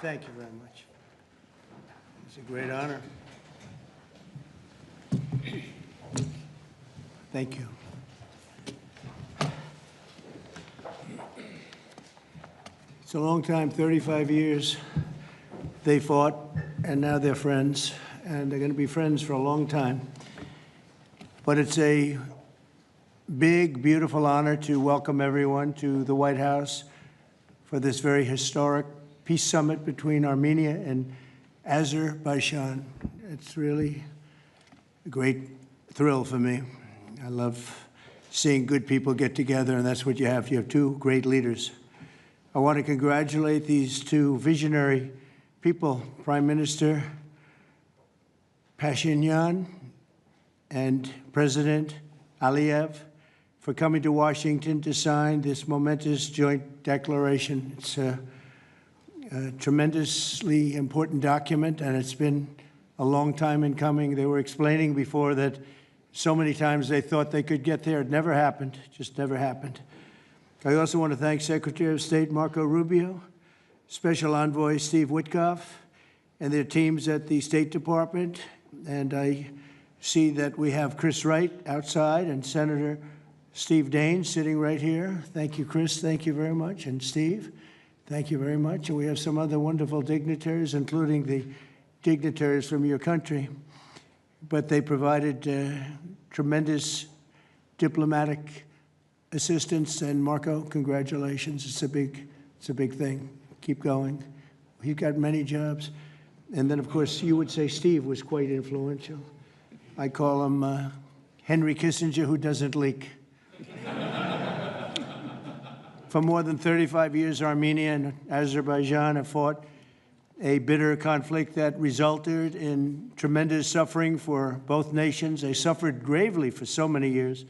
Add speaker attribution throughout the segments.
Speaker 1: Thank you very much. It's a great honor. Thank you. It's a long time, 35 years they fought, and now they're friends, and they're going to be friends for a long time. But it's a big, beautiful honor to welcome everyone to the White House for this very historic peace summit between Armenia and Azerbaijan. It's really a great thrill for me. I love seeing good people get together, and that's what you have. You have two great leaders. I want to congratulate these two visionary people, Prime Minister Pashinyan and President Aliyev, for coming to Washington to sign this momentous joint declaration. It's a tremendously important document, and it's been a long time in coming. They were explaining before that so many times they thought they could get there. It never happened, just never happened. I also want to thank Secretary of State Marco Rubio, Special Envoy Steve Witkoff, and their teams at the State Department. And I see that we have Chris Wright outside and Senator Steve Daines sitting right here. Thank you, Chris. Thank you very much. And Steve, thank you very much. And we have some other wonderful dignitaries, including the dignitaries from your country. But they provided tremendous diplomatic assistance. And Marco, congratulations. It's a big thing. Keep going. You've got many jobs. And then, of course, you would say Steve was quite influential. I call him Henry Kissinger, who doesn't leak. For more than 35 years, Armenia and Azerbaijan have fought a bitter conflict that resulted in tremendous suffering for both nations. They suffered gravely for so many years.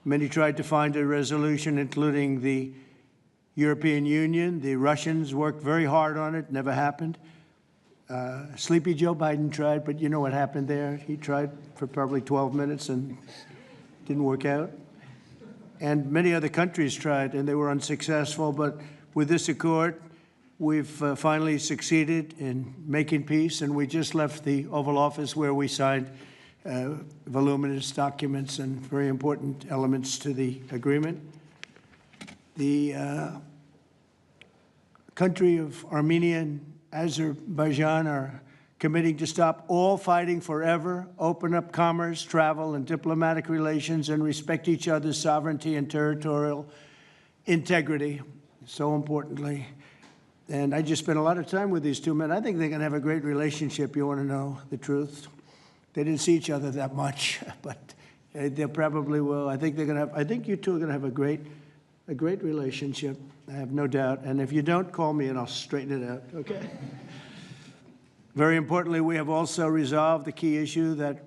Speaker 1: Many tried to find a resolution, including the European Union. The Russians worked very hard on it, never happened. Sleepy Joe Biden tried, but you know what happened there. He tried for probably 12 minutes and didn't work out. And many other countries tried, and they were unsuccessful. But with this accord, we've finally succeeded in making peace, and we just left the Oval Office where we signed voluminous documents and very important elements to the agreement. The country of Armenia and Azerbaijan are committing to stop all fighting forever, open up commerce, travel, and diplomatic relations, and respect each other's sovereignty and territorial integrity, so importantly. And I just spent a lot of time with these two men. I think they're going to have a great relationship. You want to know the truth? They didn't see each other that much, but they probably will. I think they're going to have. I think you two are going to have a great relationship. I have no doubt. And if you don't, call me and I'll straighten it out. Okay. Very importantly, we have also resolved the key issue that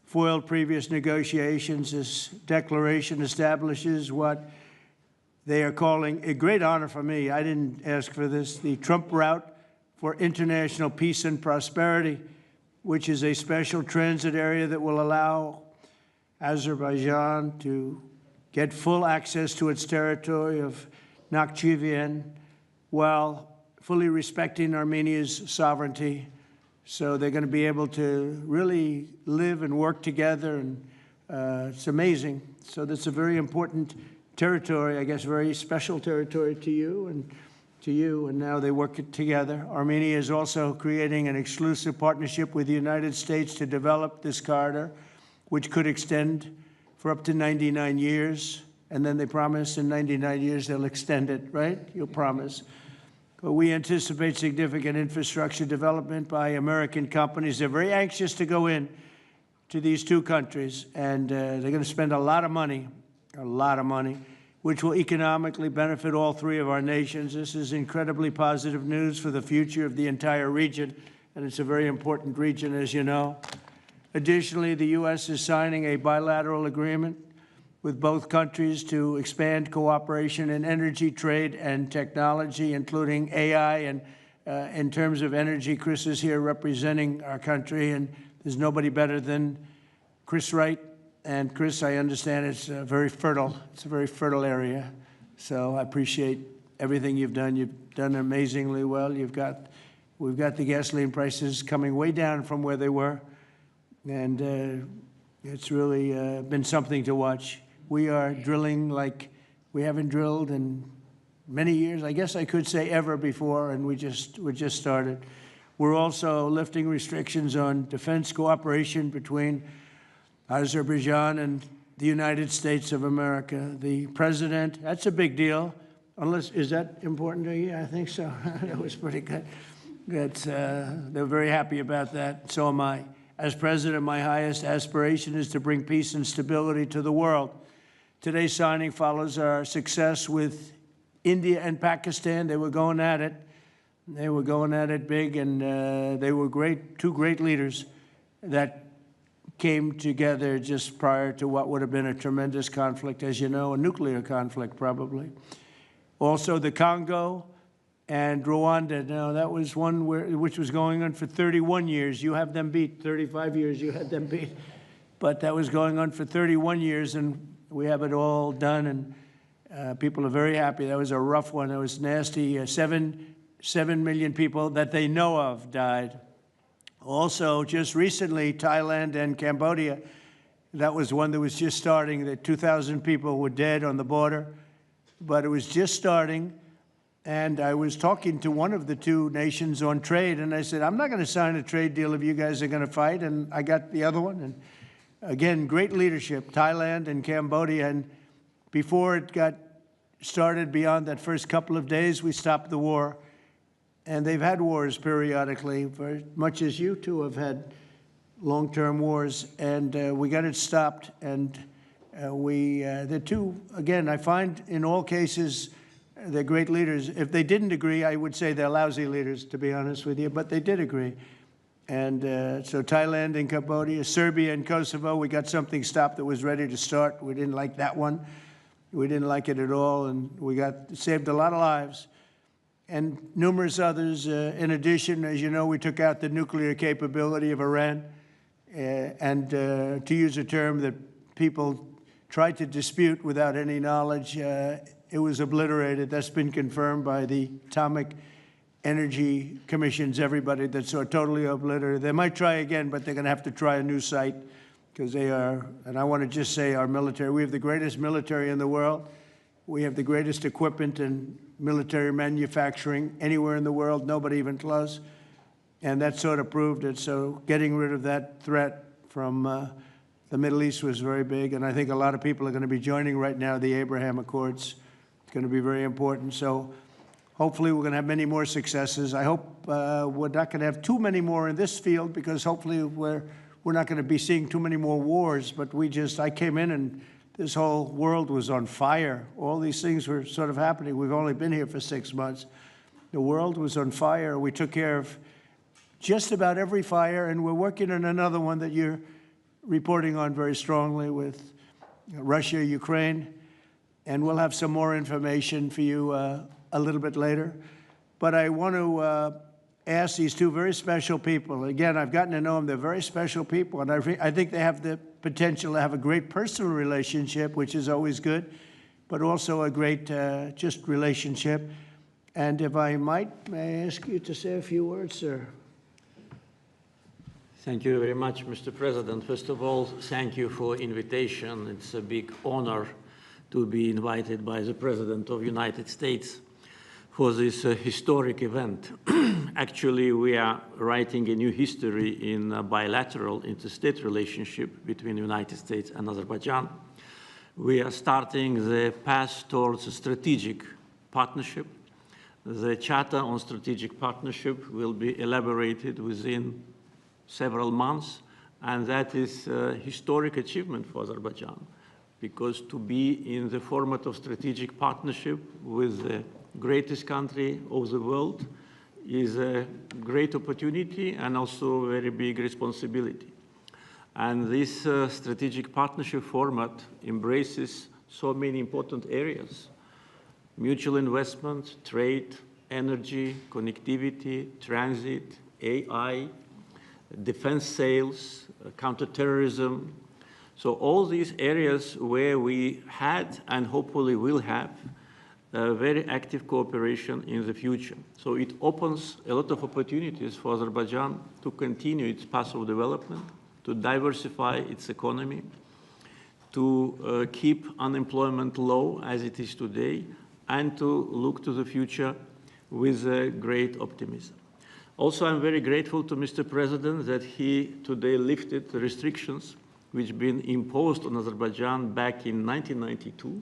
Speaker 1: foiled previous negotiations. This declaration establishes what they are calling a great honor for me. I didn't ask for this. The Trump route for international peace and prosperity, which is a special transit area that will allow Azerbaijan to get full access to its territory of Nakhchivan while fully respecting Armenia's sovereignty. So they're going to be able to really live and work together, and it's amazing. So that's a very important territory, I guess, very special territory to you, and now they work together. Armenia is also creating an exclusive partnership with the United States to develop this corridor, which could extend for up to 99 years. And then they promise in 99 years they'll extend it, right? You'll promise. But we anticipate significant infrastructure development by American companies. They're very anxious to go in to these two countries, and they're going to spend a lot of money, which will economically benefit all three of our nations. This is incredibly positive news for the future of the entire region, and it's a very important region, as you know. Additionally, the U.S. is signing a bilateral agreement with both countries to expand cooperation in energy, trade, and technology, including AI. And in terms of energy, Chris is here representing our country, and there's nobody better than Chris Wright. And Chris, I understand it's very fertile. It's a very fertile area. So I appreciate everything you've done. You've done amazingly well. You've got We've got the gasoline prices coming way down from where they were, and it's really been something to watch. We are drilling like we haven't drilled in many years, I guess I could say ever before, and we just started. We're also lifting restrictions on defense cooperation between Azerbaijan and the United States of America. The president, that's a big deal. Unless, is that important to you? I think so. That was pretty good. They're very happy about that. So am I. As president, my highest aspiration is to bring peace and stability to the world. Today's signing follows our success with India and Pakistan. They were going at it. They were going at it big, and they were great, two great leaders that came together just prior to what would have been a tremendous conflict, as you know, a nuclear conflict probably. Also the Congo and Rwanda. Now that was one which was going on for 31 years. You have them beat. 35 years you had them beat. But that was going on for 31 years, and we have it all done, and people are very happy. That was a rough one. That was nasty. 7 million people that they know of died. Also, just recently, Thailand and Cambodia, that was one that was just starting. That 2,000 people were dead on the border, but it was just starting. And I was talking to one of the two nations on trade, and I said, I'm not going to sign a trade deal if you guys are going to fight. And I got the other one. And again, great leadership, Thailand and Cambodia. And before it got started, beyond that first couple of days, we stopped the war. And they've had wars periodically, for much as you two have had long-term wars, and we got it stopped. And the two, again, I find in all cases, they're great leaders. If they didn't agree, I would say they're lousy leaders, to be honest with you, but they did agree. And so Thailand and Cambodia, Serbia and Kosovo, we got something stopped that was ready to start. We didn't like that one. We didn't like it at all, and we saved a lot of lives. And numerous others. In addition, as you know, we took out the nuclear capability of Iran. And to use a term that people tried to dispute without any knowledge, it was obliterated. That's been confirmed by the Atomic Energy Commissions, everybody, that's totally obliterated. They might try again, but they're going to have to try a new site, because they are, and I want to just say our military, we have the greatest military in the world. We have the greatest equipment and military manufacturing anywhere in the world, nobody even close. And that sort of proved it. So getting rid of that threat from the Middle East was very big. And I think a lot of people are going to be joining right now the Abraham Accords. It's going to be very important. So hopefully we're going to have many more successes. I hope we're not going to have too many more in this field, because hopefully we're not going to be seeing too many more wars. But I came in and this whole world was on fire. All these things were sort of happening. We've only been here for 6 months. The world was on fire. We took care of just about every fire, and we're working on another one that you're reporting on very strongly with Russia, Ukraine, and we'll have some more information for you a little bit later. But I want to ask these two very special people. Again, I've gotten to know them. They're very special people, and I think they have the potential to have a great personal relationship, which is always good, but also a great just relationship. And if I might, may I ask you to say a few words, sir?
Speaker 2: Thank you very much, Mr. President. First of all, thank you for invitation. It's a big honor to be invited by the President of the United States for this historic event. Actually, we are writing a new history in a bilateral interstate relationship between the United States and Azerbaijan. We are starting the path towards a strategic partnership. The Charter on Strategic Partnership will be elaborated within several months, and that is a historic achievement for Azerbaijan, because to be in the format of strategic partnership with the greatest country of the world is a great opportunity and also a very big responsibility. And this strategic partnership format embraces so many important areas: mutual investment, trade, energy, connectivity, transit, AI, defense sales, counterterrorism. So all these areas where we had and hopefully will have very active cooperation in the future. So it opens a lot of opportunities for Azerbaijan to continue its path of development, to diversify its economy, to keep unemployment low as it is today, and to look to the future with great optimism. Also, I'm very grateful to Mr. President that he today lifted the restrictions which have been imposed on Azerbaijan back in 1992,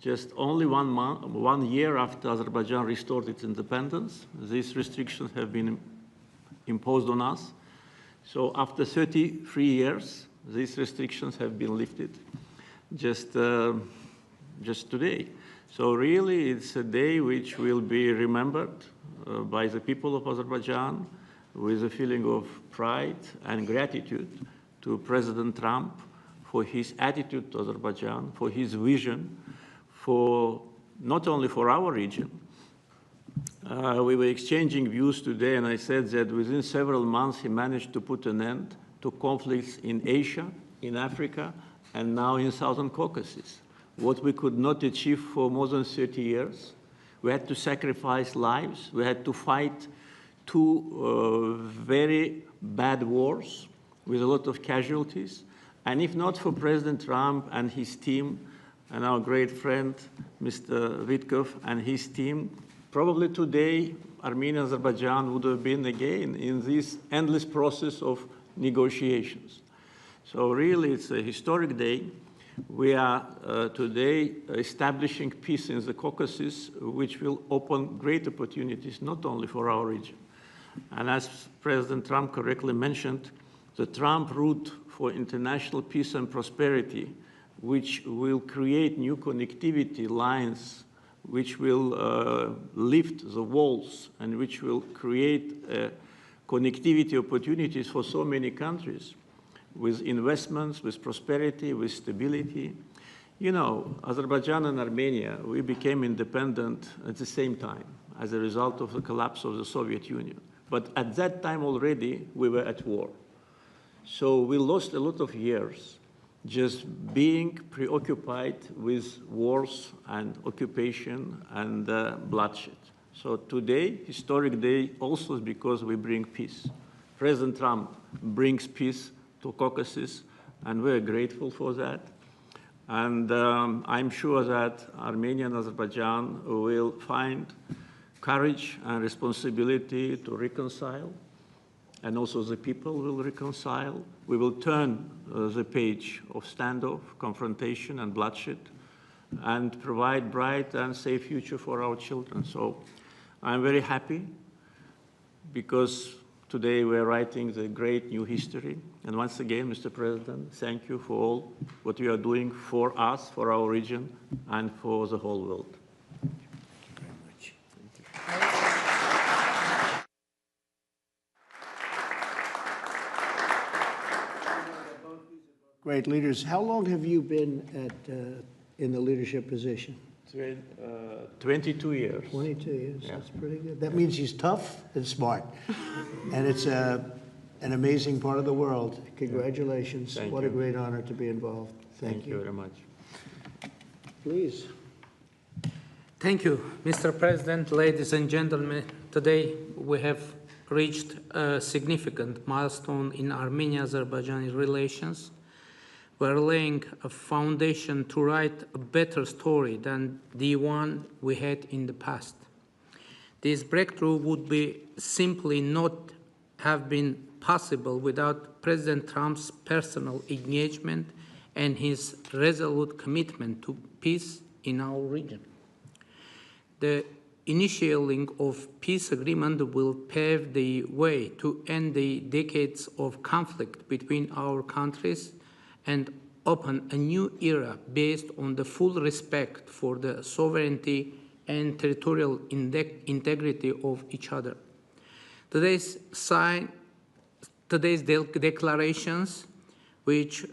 Speaker 2: just only 1 year after Azerbaijan restored its independence. These restrictions have been imposed on us. So after 33 years, these restrictions have been lifted just today. So really, it's a day which will be remembered by the people of Azerbaijan with a feeling of pride and gratitude to President Trump for his attitude to Azerbaijan, for his vision, for not only for our region. We were exchanging views today, and I said that within several months he managed to put an end to conflicts in Asia, in Africa, and now in Southern Caucasus. What we could not achieve for more than 30 years. We had to sacrifice lives. We had to fight two very bad wars with a lot of casualties. And if not for President Trump and his team, and our great friend, Mr. Vitkov and his team, probably today, Armenia and Azerbaijan would have been again in this endless process of negotiations. So really, it's a historic day. We are today establishing peace in the Caucasus, which will open great opportunities, not only for our region. And as President Trump correctly mentioned, the Trump route for international peace and prosperity, which will create new connectivity lines, which will lift the walls, and which will create connectivity opportunities for so many countries, with investments, with prosperity, with stability. You know, Azerbaijan and Armenia, we became independent at the same time as a result of the collapse of the Soviet Union. But at that time already, we were at war. So we lost a lot of years just being preoccupied with wars and occupation and bloodshed. So today, historic day, also is because we bring peace. President Trump brings peace to Caucasus, and we're grateful for that. And I'm sure that Armenia and Azerbaijan will find courage and responsibility to reconcile, and also the people will reconcile. We will turn the page of standoff, confrontation, and bloodshed, and provide bright and safe future for our children. So I'm very happy because today we're writing the great new history. And once again, Mr. President, thank you for all what you are doing for us, for our region, and for the whole world.
Speaker 1: Thank you very much. Great leaders. How long have you been in the leadership position?
Speaker 2: 22 years.
Speaker 1: 22 years.
Speaker 2: Yeah.
Speaker 1: That's pretty good. That means he's tough and smart. And it's an amazing part of the world. Congratulations.
Speaker 2: Thank
Speaker 1: what
Speaker 2: you.
Speaker 1: a great honor to be involved. Thank you
Speaker 2: very much.
Speaker 1: Please.
Speaker 3: Thank you, Mr. President, ladies and gentlemen. Today we have reached a significant milestone in Armenia-Azerbaijani relations. We're laying a foundation to write a better story than the one we had in the past. This breakthrough would be simply not have been possible without President Trump's personal engagement and his resolute commitment to peace in our region. The initiating of peace agreement will pave the way to end the decades of conflict between our countries and open a new era based on the full respect for the sovereignty and territorial integrity of each other. Today's declarations, which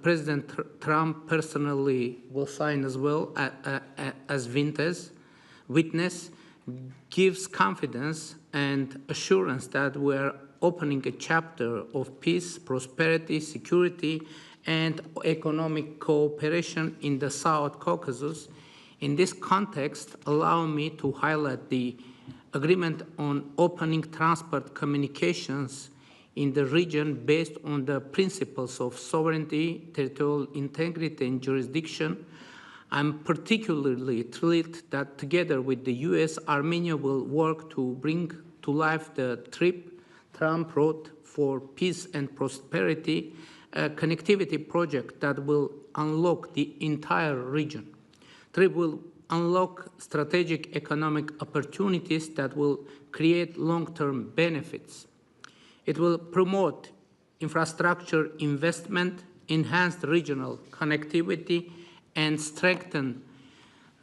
Speaker 3: President Trump personally will sign as well as witness, gives confidence and assurance that we are opening a chapter of peace, prosperity, security, and economic cooperation in the South Caucasus In this context, allow me to highlight the agreement on opening transport communications in the region based on the principles of sovereignty, territorial integrity, and jurisdiction. I'm particularly thrilled that together with the US, Armenia will work to bring to life the Trump Road for Peace and Prosperity, a connectivity project that will unlock the entire region. TRIP will unlock strategic economic opportunities that will create long-term benefits. It will promote infrastructure investment, enhance regional connectivity, and strengthen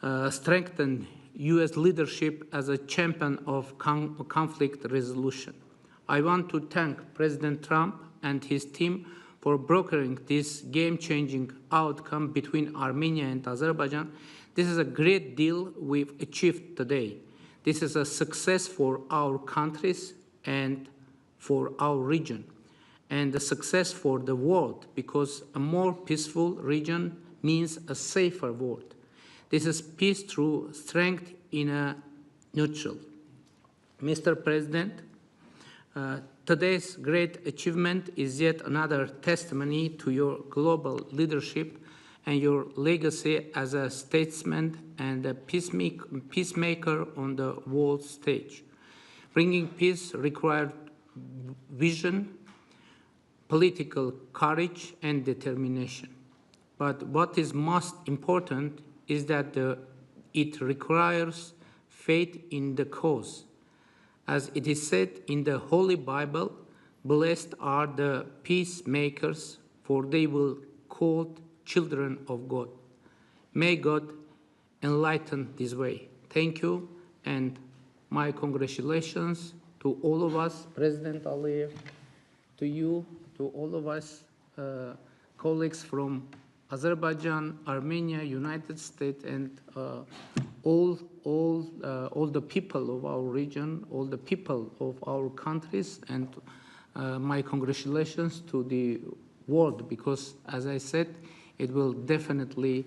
Speaker 3: U.S. leadership as a champion of conflict resolution. I want to thank President Trump and his team for brokering this game-changing outcome between Armenia and Azerbaijan. This is a great deal we've achieved today. This is a success for our countries and for our region, and a success for the world, because a more peaceful region means a safer world. This is peace through strength in a neutral. Mr. President, today's great achievement is yet another testimony to your global leadership and your legacy as a statesman and a peacemaker on the world stage. Bringing peace required vision, political courage, and determination. But what is most important is that it requires faith in the cause. As it is said in the Holy Bible, blessed are the peacemakers, for they will be called children of God. May God enlighten this way. Thank you, and my congratulations to all of us, President Aliyev, to you, to all of us, colleagues from Azerbaijan, Armenia, United States, and all the people of our region, all the people of our countries, and my congratulations to the world, because, as I said, it will definitely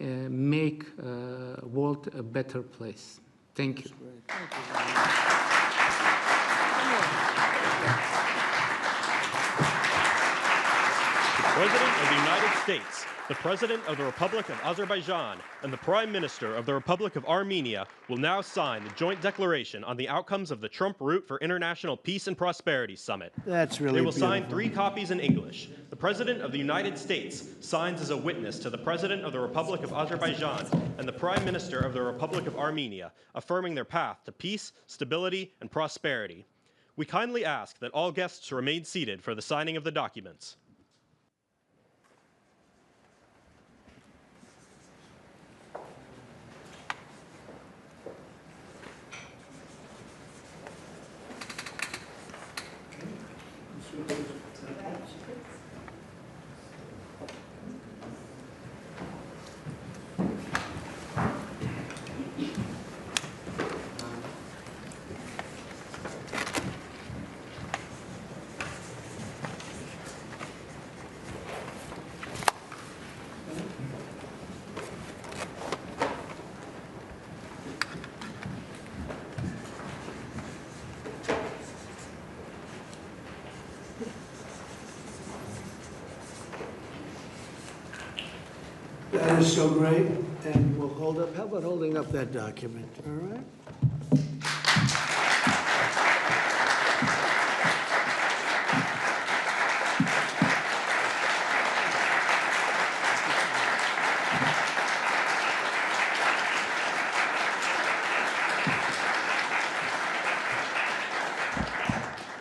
Speaker 3: make the world a better place. Thank you.
Speaker 4: Thank you very much.
Speaker 5: President of the United States, the President of the Republic of Azerbaijan, and the Prime Minister of the Republic of Armenia will now sign the joint declaration on the outcomes of the Trump Route for International Peace and Prosperity Summit.
Speaker 1: That's really
Speaker 5: They will
Speaker 1: beautiful.
Speaker 5: sign 3 copies in English. The President of the United States signs as a witness to the President of the Republic of Azerbaijan and the Prime Minister of the Republic of Armenia, affirming their path to peace, stability, and prosperity. We kindly ask that all guests remain seated for the signing of the documents.
Speaker 1: That is so great, and we'll hold up, how about holding up that document, all right?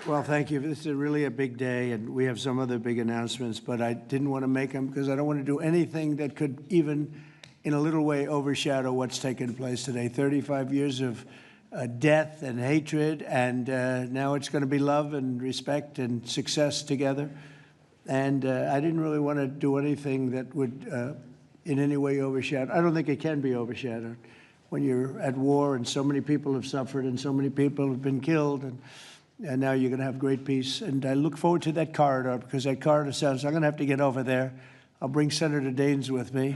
Speaker 1: Well, thank you. This is really a big day, and we have some other big announcements, but I didn't want to make them because I don't want to do anything that could even in a little way overshadow what's taken place today. 35 years of death and hatred, and now it's going to be love and respect and success together. And I didn't really want to do anything that would in any way overshadow. I don't think it can be overshadowed when you're at war and so many people have suffered and so many people have been killed, and now you're going to have great peace. And I look forward to that corridor, because that corridor sounds, I'm going to have to get over there I'll bring Senator Daines with me,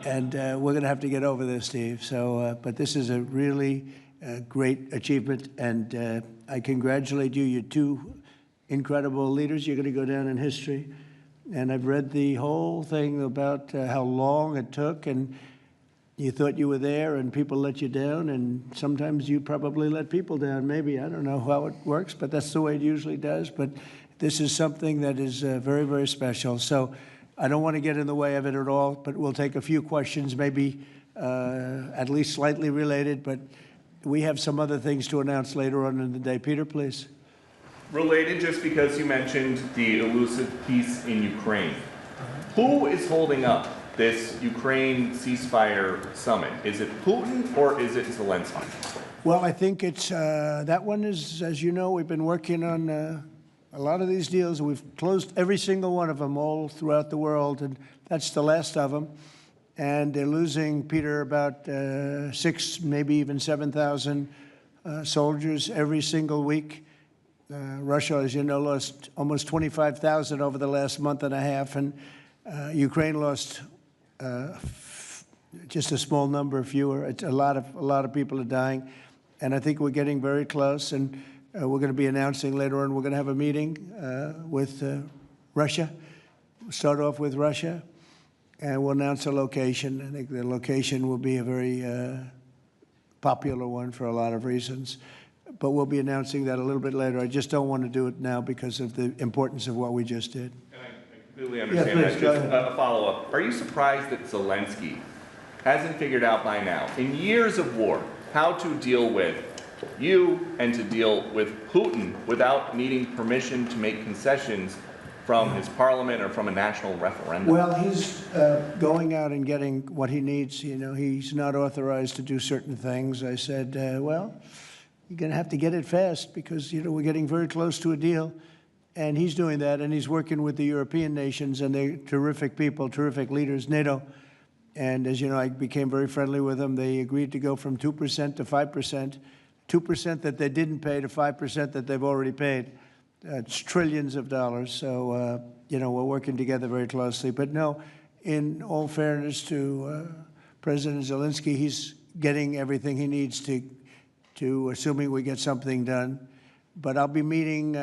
Speaker 1: and we're going to have to get over this, Steve. So, but this is a really great achievement, and I congratulate you. You're two incredible leaders. You're going to go down in history. And I've read the whole thing about how long it took, and you thought you were there, and people let you down, and sometimes you probably let people down. Maybe, I don't know how it works, but that's the way it usually does. But this is something that is very, very special. So I don't want to get in the way of it at all, but we'll take a few questions, maybe at least slightly related, but we have some other things to announce later on in the day. Peter, please.
Speaker 4: Related, just because you mentioned the elusive peace in Ukraine. Who is holding up this Ukraine ceasefire summit? Is it Putin or is it Zelensky?
Speaker 1: Well, I think it's, that one is, as you know, we've been working on a lot of these deals. We've closed every single one of them all throughout the world, and that's the last of them. And they're losing, Peter, about 6, maybe even 7,000 soldiers every single week. Russia, as you know, lost almost 25,000 over the last month and a half, and Ukraine lost just a small number fewer. It's a lot of people are dying, and I think we're getting very close. And we're going to be announcing later on. We're going to have a meeting with Russia. We'll start off with Russia, and we'll announce a location. I think the location will be a very popular one for a lot of reasons. But we'll be announcing that a little bit later. I just don't want to do it now because of the importance of what we just did.
Speaker 4: And I completely understand that. Just a follow-up. Are you surprised that Zelensky hasn't figured out by now, in years of war, how to deal with you and to deal with Putin without needing permission to make concessions from his parliament or from a national referendum?
Speaker 1: Well, he's going out and getting what he needs. You know, he's not authorized to do certain things. I said, well, you're going to have to get it fast because, you know, we're getting very close to a deal. And he's doing that, and he's working with the European nations, and they're terrific people, terrific leaders, NATO. And as you know, I became very friendly with them. They agreed to go from 2% to 5%, 2% that they didn't pay to 5% that they've already paid. It's trillions of dollars. So, you know, we're working together very closely. But no, in all fairness to President Zelensky, he's getting everything he needs to assuming we get something done. But I'll be meeting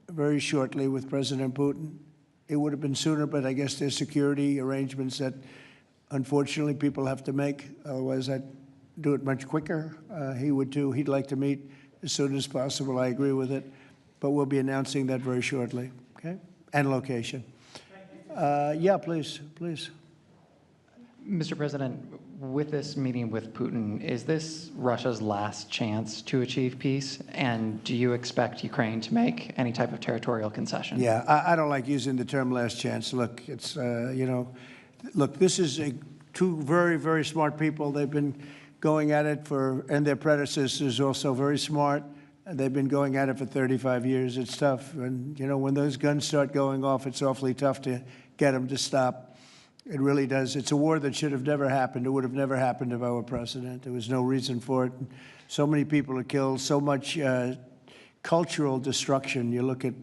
Speaker 1: very shortly with President Putin. It would have been sooner, but I guess there's security arrangements that, unfortunately, people have to make. Otherwise, I'd do it much quicker. He would, too. He'd like to meet as soon as possible. I agree with it. But we'll be announcing that very shortly, okay? And location. Yeah, please.
Speaker 6: Mr. President, with this meeting with Putin, is this Russia's last chance to achieve peace? And do you expect Ukraine to make any type of territorial concession?
Speaker 1: Yeah, I don't like using the term last chance. Look, it's, you know, look, this is two very, very smart people. They've been going at it and their predecessors also very smart. They've been going at it for 35 years. It's tough. And, you know, when those guns start going off, it's awfully tough to get them to stop. It really does. It's a war that should have never happened. It would have never happened if I were president. There was no reason for it. So many people are killed, so much cultural destruction. You look at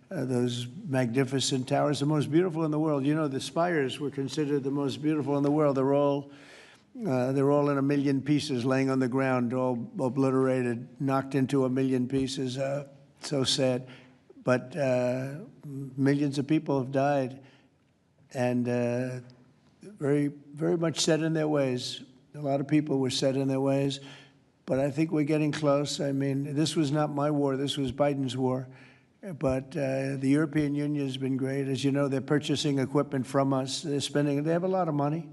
Speaker 1: those magnificent towers, the most beautiful in the world. You know, the spires were considered the most beautiful in the world. They're all in a million pieces laying on the ground, all obliterated, knocked into a million pieces. So sad. But millions of people have died, and very, very much set in their ways. A lot of people were set in their ways, but I think we're getting close. I mean, this was not my war. This was Biden's war. But the European Union has been great. As you know, they're purchasing equipment from us. They have a lot of money,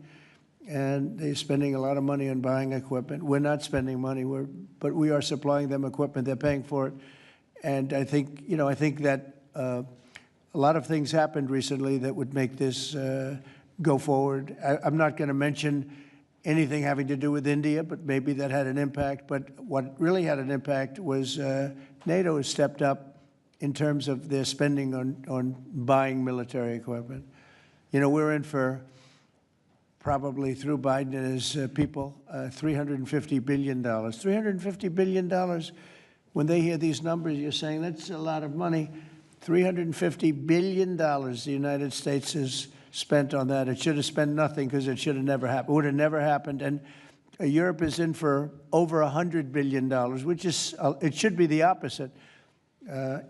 Speaker 1: and they're spending a lot of money on buying equipment. We're not spending money, but we are supplying them equipment. They're paying for it. And I think, you know, that a lot of things happened recently that would make this go forward. I'm not going to mention anything having to do with India, but maybe that had an impact. But what really had an impact was NATO has stepped up in terms of their spending on buying military equipment. You know, we're in for probably through Biden and his people, $350 billion. $350 billion. When they hear these numbers, you're saying that's a lot of money. $350 billion the United States is spent on that. It should have spent nothing because it should have never happened. Would have never happened. And Europe is in for over $100 billion, which is, it should be the opposite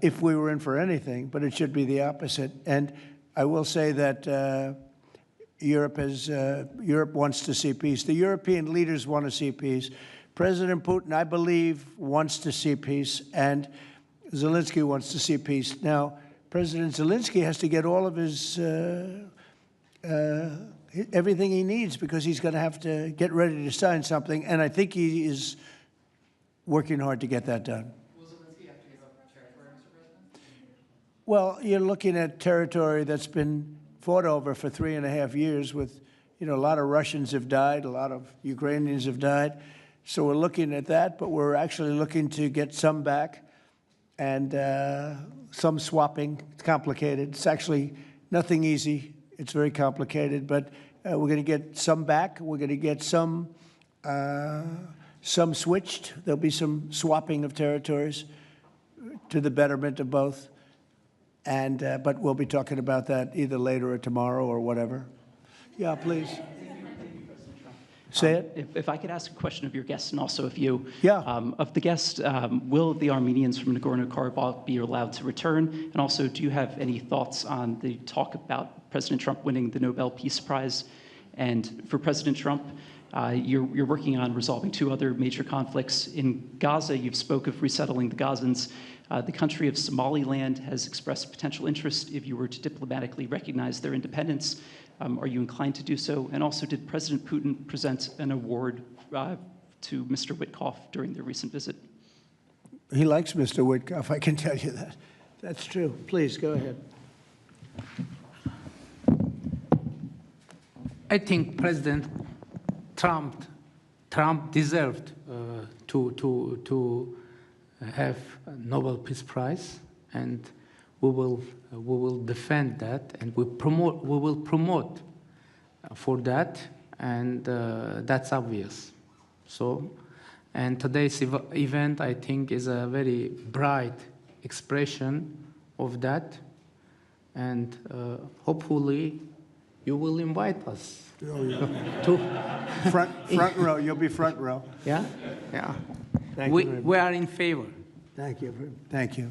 Speaker 1: if we were in for anything, but it should be the opposite. And I will say that Europe wants to see peace. The European leaders want to see peace. President Putin, I believe, wants to see peace, and Zelensky wants to see peace. Now, President Zelensky has to get all of his everything he needs because he's going to have to get ready to sign something, and I think he is working hard to get that done.
Speaker 6: Will Zelensky have to give up territory, Mr. President?
Speaker 1: Well, you're looking at territory that's been fought over for 3.5 years with, a lot of Russians have died, a lot of Ukrainians have died. So we're looking at that, but we're actually looking to get some back and some swapping. It's complicated. It's actually nothing easy. It's very complicated, but we're going to get some back. We're going to get some switched. There'll be some swapping of territories to the betterment of both. And but we'll be talking about that either later or tomorrow or whatever. Yeah, please. Say it.
Speaker 7: If I could ask a question of your guests and also of you.
Speaker 1: Yeah.
Speaker 7: Of the guests, will the Armenians from Nagorno-Karabakh be allowed to return? And also, do you have any thoughts on the talk about President Trump winning the Nobel Peace Prize? And for President Trump, you're working on resolving 2 other major conflicts. In Gaza, you've spoke of resettling the Gazans. The country of Somaliland has expressed potential interest if you were to diplomatically recognize their independence. Are you inclined to do so? And also, did President Putin present an award to Mr. Witkoff during their recent visit?
Speaker 1: He likes Mr. Witkoff, I can tell you that. That's true. Please, go ahead.
Speaker 3: I think President Trump deserved to have a Nobel Peace Prize, and we will defend that, and we will promote for that, and that's obvious. So, and today's event, I think, is a very bright expression of that, and hopefully you will invite us to
Speaker 1: front row. You'll be front row.
Speaker 3: yeah. We are in favor.
Speaker 1: Thank you. Thank you.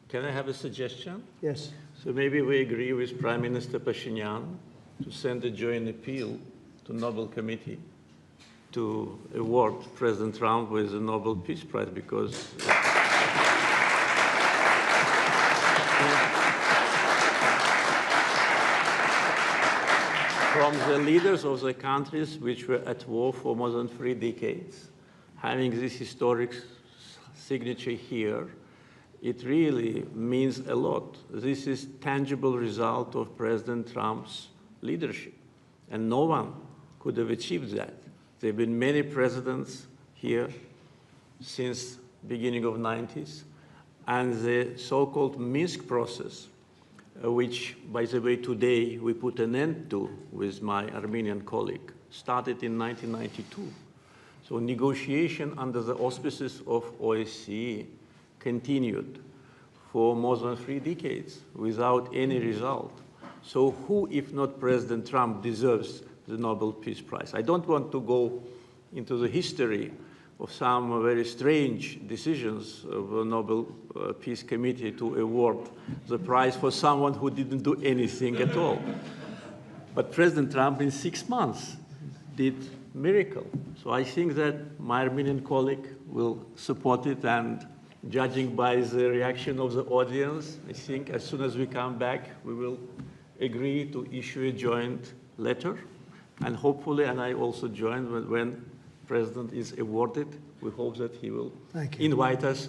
Speaker 2: Can I have a suggestion?
Speaker 1: Yes.
Speaker 2: So maybe we agree with Prime Minister Pashinyan to send a joint appeal to Nobel Committee to award President Trump with the Nobel Peace Prize because from the leaders of the countries which were at war for more than 3 decades, having this historic signature here, it really means a lot. This is tangible result of President Trump's leadership, and no one could have achieved that. There have been many presidents here since beginning of 90s, and the so-called Minsk process, which, by the way, today we put an end to with my Armenian colleague, started in 1992. So negotiation under the auspices of OSCE continued for more than 3 decades without any result. So who, if not President Trump, deserves the Nobel Peace Prize? I don't want to go into the history of some very strange decisions of the Nobel Peace Committee to award the prize for someone who didn't do anything at all. But President Trump, in 6 months, did miracle. So I think that my Armenian colleague will support it, and judging by the reaction of the audience, I think as soon as we come back, we will agree to issue a joint letter, and hopefully, and I also join when President is awarded, we hope that he will invite us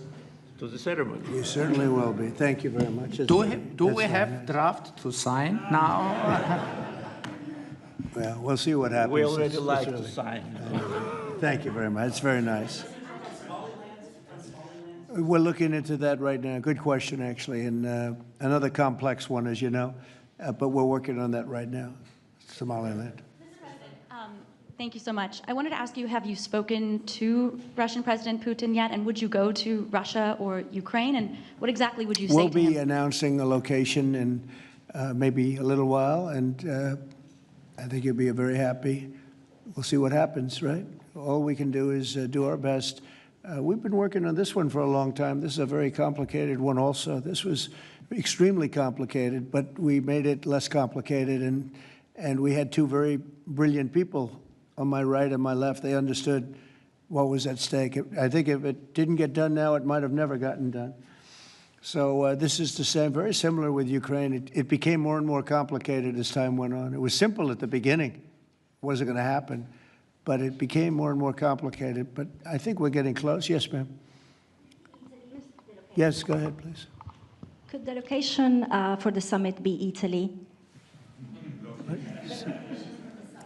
Speaker 2: to the ceremony.
Speaker 1: You certainly will be. Thank you very much.
Speaker 3: Do we have draft to sign now?
Speaker 1: Well, we'll see what happens.
Speaker 2: We already like to sign.
Speaker 1: Thank you very much. It's very nice. We're looking into that right now. Good question, actually, and another complex one, as you know, but we're working on that right now, Somaliland.
Speaker 8: Thank you so much. I wanted to ask you, have you spoken to Russian President Putin yet, and would you go to Russia or Ukraine, and what exactly would you say to him?
Speaker 1: We'll be announcing a location, and maybe a little while, and I think you'll be very happy. We'll see what happens, right? All we can do is do our best. We've been working on this one for a long time. This is a very complicated one also. This was extremely complicated, but we made it less complicated, and we had two very brilliant people on my right and my left. They understood what was at stake. I think if it didn't get done now, it might have never gotten done. So this is the same, very similar with Ukraine. It became more and more complicated as time went on. It was simple at the beginning. It wasn't going to happen. But it became more and more complicated. But I think we're getting close. Yes, ma'am. Yes, go ahead, please.
Speaker 9: Could the location for the summit be Italy?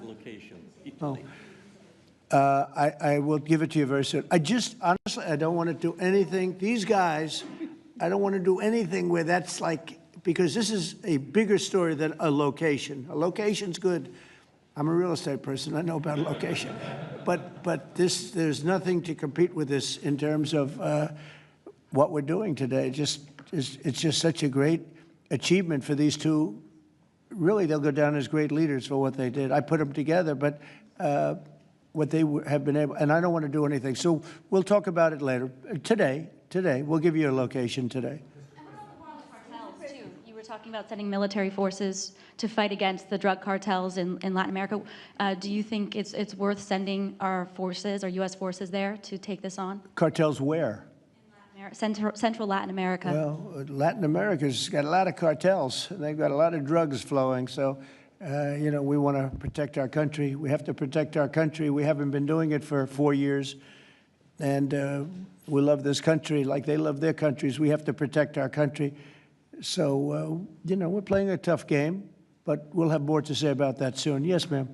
Speaker 2: Location,
Speaker 1: Oh.
Speaker 2: Italy.
Speaker 1: I will give it to you very soon. Honestly, I don't want to do anything. These guys, I don't want to do anything where that's like, because this is a bigger story than a location. A location's good. I'm a real estate person. I know about a location. But there's nothing to compete with this in terms of what we're doing today. It's just such a great achievement for these two. Really, they'll go down as great leaders for what they did. I put them together, but what they have been able, and I don't want to do anything. So we'll talk about it later. Today, we'll give you a location today.
Speaker 8: Cartels, too. You were talking about sending military forces to fight against the drug cartels in Latin America. Do you think it's worth sending our forces, our U.S. forces there to take this on?
Speaker 1: Cartels where?
Speaker 8: Central Latin America.
Speaker 1: Well, Latin America's got a lot of cartels. They've got a lot of drugs flowing. So, we want to protect our country. We have to protect our country. We haven't been doing it for 4 years. And we love this country like they love their countries. We have to protect our country. So, we're playing a tough game, but we'll have more to say about that soon. Yes, ma'am.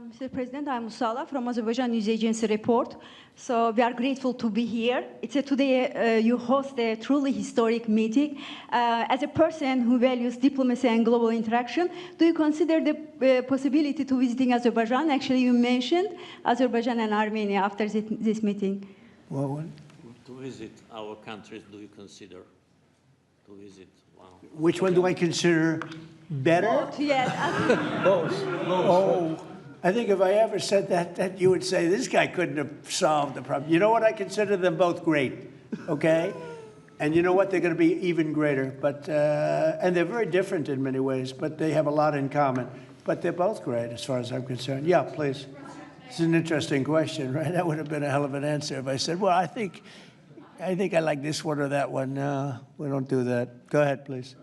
Speaker 9: Mr. President, I'm Musala from Azerbaijan News Agency Report. So we are grateful to be here. Today you host a truly historic meeting. As a person who values diplomacy and global interaction, do you consider the possibility to visiting Azerbaijan? Actually, you mentioned Azerbaijan and Armenia after this meeting.
Speaker 1: Well,
Speaker 2: To visit our countries, do you consider to visit? Wow.
Speaker 1: which one do I consider better?
Speaker 9: Both, yes.
Speaker 1: Both. Oh, I think if I ever said that you would say, this guy couldn't have solved the problem. You know what? I consider them both great, okay? And you know what? They're going to be even greater. But and they're very different in many ways, but they have a lot in common. But they're both great as far as I'm concerned. Yeah, please. It's an interesting question, right? That would have been a hell of an answer if I said, well, I think I like this one or that one. No, we don't do that. Go ahead, please.